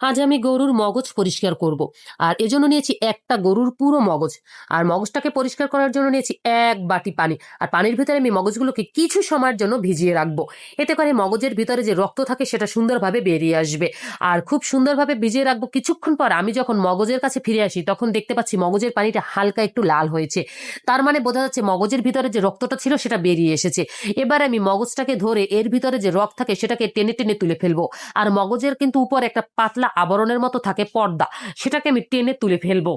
আজ আমি গরুর মগজ পরিষ্কার করব। আর এজন্য নিয়েছি একটা গরুর পুরো মগজ। আর মগজটাকে পরিষ্কার করার জন্য নিয়েছি ১ বাটি পানি। আর পানির ভিতরে আমি মগজগুলোকে কিছু সময়ের জন্য ভিজিয়ে রাখবো। এতে করে মগজের ভিতরে যে রক্ত থাকে সেটা সুন্দরভাবে বেরিয়ে আসবে। আর খুব সুন্দরভাবে ভিজিয়ে রাখবো। কিছুক্ষণ পর আমি যখন মগজের কাছে ফিরে আসি তখন দেখতে পাচ্ছি মগজের পানিটা হালকা একটু লাল হয়েছে। তার মানে বোঝা যাচ্ছে মগজের ভিতরে যে রক্তটা ছিল সেটা বেরিয়ে এসেছে। এবার আমি মগজটাকে ধরে এর ভিতরে যে রক থাকে সেটাকে টেনে টেনে তুলে ফেলবো। আর মগজের কিন্তু উপর একটা পাতলা আবরণের মতো থাকে পর্দা, সেটাকে আমি টেনে তুলে ফেলবো।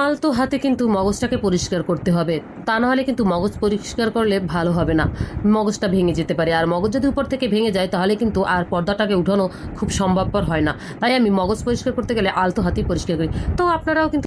আলতো হাতে কিন্তু মগজটাকে পরিষ্কার করতে হবে, তা নাহলে কিন্তু মগজ পরিষ্কার করলে ভালো হবে না, মগজটা ভেঙে যেতে পারে। আর মগজ যদি উপর থেকে ভেঙে যায় তাহলে কিন্তু আর পর্দাটাকে উঠানো খুব সম্ভবপর হয় না। তাই আমি মগজ পরিষ্কার করতে গেলে আলতো হাতেই পরিষ্কার করি। তো আপনারাও কিন্তু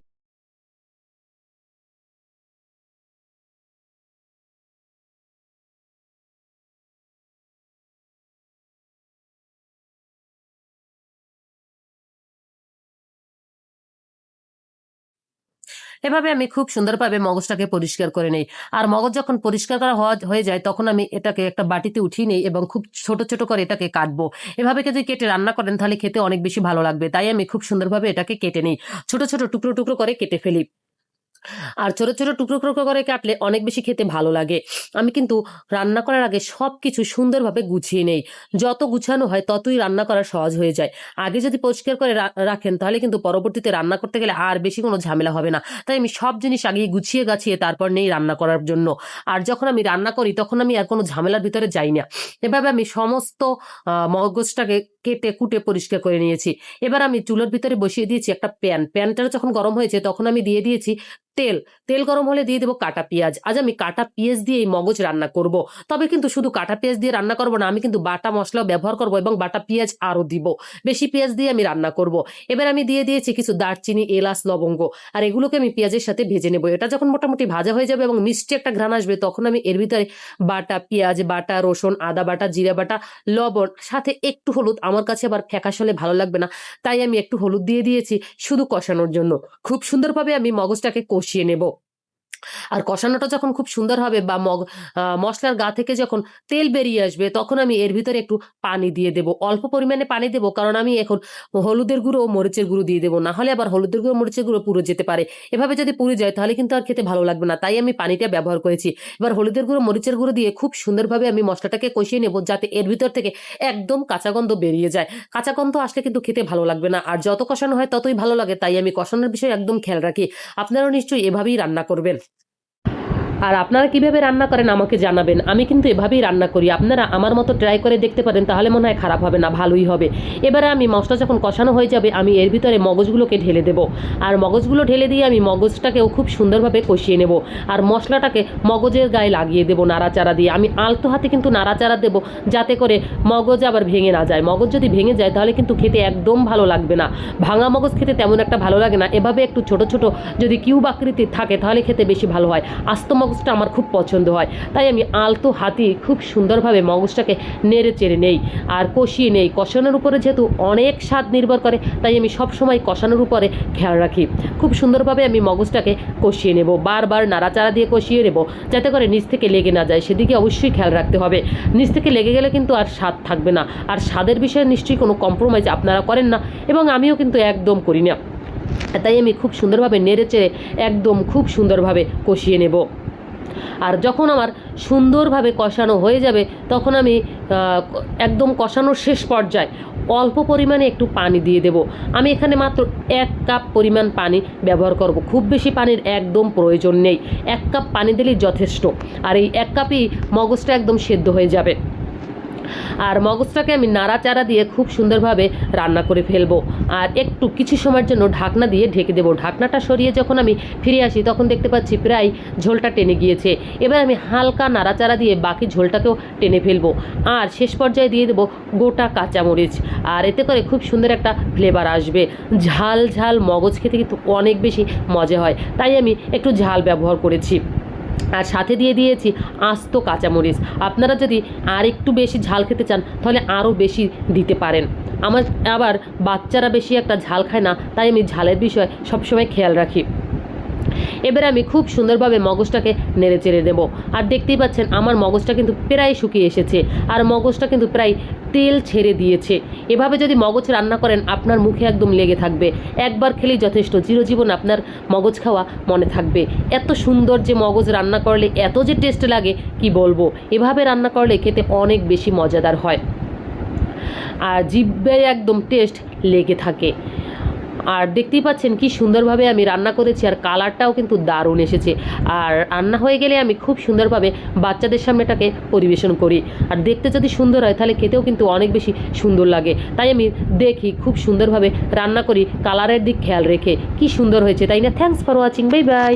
এভাবে আমি খুব সুন্দরভাবে মগজটাকে পরিষ্কার করে নেই। আর মগজ যখন পরিষ্কার করা হয়ে যায় তখন আমি এটাকে একটা বাটিতে উঠিয়ে নেই এবং খুব ছোট ছোট করে এটাকে কাটবো। এভাবে যদি কেটে রান্না করেন তাহলে খেতে অনেক বেশি ভালো লাগবে। তাই আমি খুব সুন্দরভাবে এটাকে কেটে নেই, ছোট ছোট টুকরো টুকরো করে কেটে ফেলি। আর ছোট ছোট টুকরো টুকরো করে কাটলে অনেক বেশি খেতে ভালো লাগে। আমি কিন্তু রান্না করার আগে সব কিছু সুন্দরভাবে গুছিয়ে নেই। যত গুছানো হয় ততই রান্না করা সহজ হয়ে যায়। আগে যদি পরিষ্কার করে রাখেন তাহলে কিন্তু পরবর্তীতে রান্না করতে গেলে আর বেশি কোনো ঝামেলা হবে না। তাই আমি সব জিনিস আগে গুছিয়ে গাছিয়ে তারপর নেই রান্না করার জন্য। আর যখন আমি রান্না করি তখন আমি আর কোনো ঝামেলার ভিতরে যাই না। এভাবে আমি সমস্ত মগজটাকে কেটে কুটে পরিষ্কার করে নিয়েছি। এবার আমি চুলোর ভিতরে বসিয়ে দিয়েছি একটা প্যানটা যখন গরম হয়েছে তখন আমি দিয়ে দিয়েছি তেল। তেল গরম হলে দিয়ে দেবো কাটা পেঁয়াজ। আজ আমি কাটা পেঁয়াজ দিয়ে এই মগজ রান্না করব। তবে কিন্তু শুধু কাটা পেঁয়াজ দিয়ে রান্না করব না, আমি কিন্তু বাটা মশলাও ব্যবহার করব এবং বাটা পেঁয়াজ আরও দিব। বেশি পেঁয়াজ দিয়ে আমি রান্না করব। এবার আমি দিয়ে দিয়েছি কিছু দারচিনি, এলাচ, লবঙ্গ। আর এগুলোকে আমি পেঁয়াজের সাথে ভেজে নেব। এটা যখন মোটামুটি ভাজা হয়ে যাবে এবং মিষ্টি একটা ঘ্রাণ আসবে তখন আমি এর ভিতরে বাটা পেঁয়াজ, বাটা রসুন, আদা বাটা, জিরা বাটা, লবণ, সাথে একটু হলুদ। আমার কাছে আবার ফ্যাকাশ হলে ভালো লাগবে না, তাই আমি একটু হলুদ দিয়ে দিয়েছি শুধু কষানোর জন্য। খুব সুন্দরভাবে আমি মগজটাকে কষিয়ে নেব। আর কষানোটা যখন খুব সুন্দর হবে বা মশলার গা থেকে যখন তেল বেরিয়ে আসবে তখন আমি এর ভিতরে একটু পানি দিয়ে দেবো। অল্প পরিমাণে পানি দেবো, কারণ আমি এখন হলুদের গুঁড়ো ও মরিচের গুঁড়ো দিয়ে দেবো, না হলে আবার হলুদের গুঁড়ো মরিচের গুঁড়ো পুড়ে যেতে পারে। এভাবে যদি পুড়ে যায় তাহলে কিন্তু আর খেতে ভালো লাগবে না, তাই আমি পানিটা ব্যবহার করেছি। এবার হলুদের গুঁড়ো মরিচের গুঁড়ো দিয়ে খুব সুন্দরভাবে আমি মশলাটাকে কষিয়ে নেব, যাতে এর ভিতর থেকে একদম কাঁচা গন্ধ বেরিয়ে যায়। কাঁচা গন্ধ আসলে কিন্তু খেতে ভালো লাগবে না, আর যত কষানো হয় ততই ভালো লাগে। তাই আমি কষানোর বিষয়ে একদম খেয়াল রাখি। আপনারাও নিশ্চয়ই এভাবেই রান্না করবেন। আর আপনারা কিভাবে রান্না করেন আমাকে জানাবেন। আমি কিন্তু এভাবেই রান্না করি, আপনারা আমার মতো ট্রাই করে দেখতে পারেন, তাহলে মনে হয় খারাপ হবে না, ভালোই হবে। এবারে আমি মশলা যখন কষানো হয়ে যাবে আমি এর ভিতরে মগজগুলোকে ঢেলে দেব। আর মগজগুলো ঢেলে দিয়ে আমি মগজটাকেও খুব সুন্দরভাবে কষিয়ে নেব। আর মশলাটাকে মগজের গায়ে লাগিয়ে দেবো নাড়াচাড়া দিয়ে। আমি আলতো হাতে কিন্তু নাড়াচাড়া দেবো, যাতে করে মগজ আবার ভেঙে না যায়। মগজ যদি ভেঙে যায় তাহলে কিন্তু খেতে একদম ভালো লাগবে না। ভাঙা মগজ খেতে তেমন একটা ভালো লাগে না। এভাবে একটু ছোট ছোট যদি কিউব আকৃতির থাকে তাহলে খেতে বেশি ভালো হয়। আস্ত মগজটা আমার খুব পছন্দ হয়, তাই আমি আলতো হাতে খুব সুন্দরভাবে মগজটাকে নেড়ে চেড়ে নেই আর কষিয়ে নেই। কষানোর উপরে যেহেতু অনেক স্বাদ নির্ভর করে, তাই আমি সবসময় কষানোর উপরে খেয়াল রাখি। খুব সুন্দরভাবে আমি মগজটাকে কষিয়ে নেব, বারবার নাড়াচাড়া দিয়ে কষিয়ে নেব, যাতে করে নিচ থেকে লেগে না যায়। সেদিকে অবশ্যই খেয়াল রাখতে হবে। নিচ থেকে লেগে গেলে কিন্তু আর স্বাদ থাকবে না। আর স্বাদের বিষয়ে নিশ্চয়ই কোনো কম্প্রোমাইজ আপনারা করেন না, এবং আমিও কিন্তু একদম করি না। তাই আমি খুব সুন্দরভাবে নেড়ে চেড়ে একদম খুব সুন্দরভাবে কষিয়ে নেব। আর যখন আমার সুন্দরভাবে কষানো হয়ে যাবে তখন আমি একদম কষানোর শেষ পর্যায়ে অল্প পরিমাণে একটু পানি দিয়ে দেব। আমি এখানে মাত্র 1 কাপ পরিমাণ পানি ব্যবহার করব, খুব বেশি পানির একদম প্রয়োজন নেই। 1 কাপ পানি দিলেই যথেষ্ট। আর এই 1 কাপই মগজটা একদম সেদ্ধ হয়ে যাবে। আর মগজটাকে আমি নাড়াচাড়া দিয়ে খুব সুন্দরভাবে রান্না করে ফেলবো। আর একটু কিছু সময়ের জন্য ঢাকনা দিয়ে ঢেকে দেবো। ঢাকনাটা সরিয়ে যখন আমি ফিরে আসি তখন দেখতে পাচ্ছি প্রায় ঝোলটা টেনে গিয়েছে। এবার আমি হালকা নাড়াচাড়া দিয়ে বাকি ঝোলটাকেও টেনে ফেলবো। আর শেষ পর্যায়ে দিয়ে দেবো গোটা কাঁচামরিচ। আর এতে করে খুব সুন্দর একটা ফ্লেভার আসবে। ঝাল ঝাল মগজ খেতে কিন্তু অনেক বেশি মজা হয়, তাই আমি একটু ঝাল ব্যবহার করেছি। আর সাথে দিয়ে দিয়েছি আস্ত কাঁচামরিচ। আপনারা যদি আর একটু বেশি ঝাল খেতে চান তাহলে আরও বেশি দিতে পারেন। আমার আবার বাচ্চারা বেশি একটা ঝাল খায় না, তাই আমি ঝালের বিষয়ে সবসময় খেয়াল রাখি। এবারে আমি খুব সুন্দরভাবে মগজটাকে নেড়ে চেড়ে দেবো। আর দেখতেই পাচ্ছেন আমার মগজটা কিন্তু প্রায় শুকিয়ে এসেছে, আর মগজটা কিন্তু প্রায় তেল ছেড়ে দিয়েছে। এভাবে যদি মগজ রান্না করেন আপনার মুখে একদম লেগে থাকবে, একবার খেলেই যথেষ্ট, চিরজীবন আপনার মগজ খাওয়া মনে থাকবে। এত সুন্দর যে মগজ রান্না করলে এত যে টেস্ট লাগে কি বলবো, এভাবে রান্না করলে খেতে অনেক বেশি মজাদার হয় আর জিভে একদম টেস্ট লেগে থাকে। আর দেখতেই পাচ্ছেন কি সুন্দরভাবে আমি রান্না করেছি, আর কালারটাও কিন্তু দারুণ এসেছে। আর রান্না হয়ে গেলে আমি খুব সুন্দরভাবে বাচ্চাদের সামনে এটাকে পরিবেশন করি। আর দেখতে যদি সুন্দর হয় তাহলে খেতেও কিন্তু অনেক বেশি সুন্দর লাগে। তাই আমি দেখি খুব সুন্দরভাবে রান্না করি, কালারের দিক খেয়াল রেখে। কি সুন্দর হয়েছে তাই না? Thanks for watching, bye bye.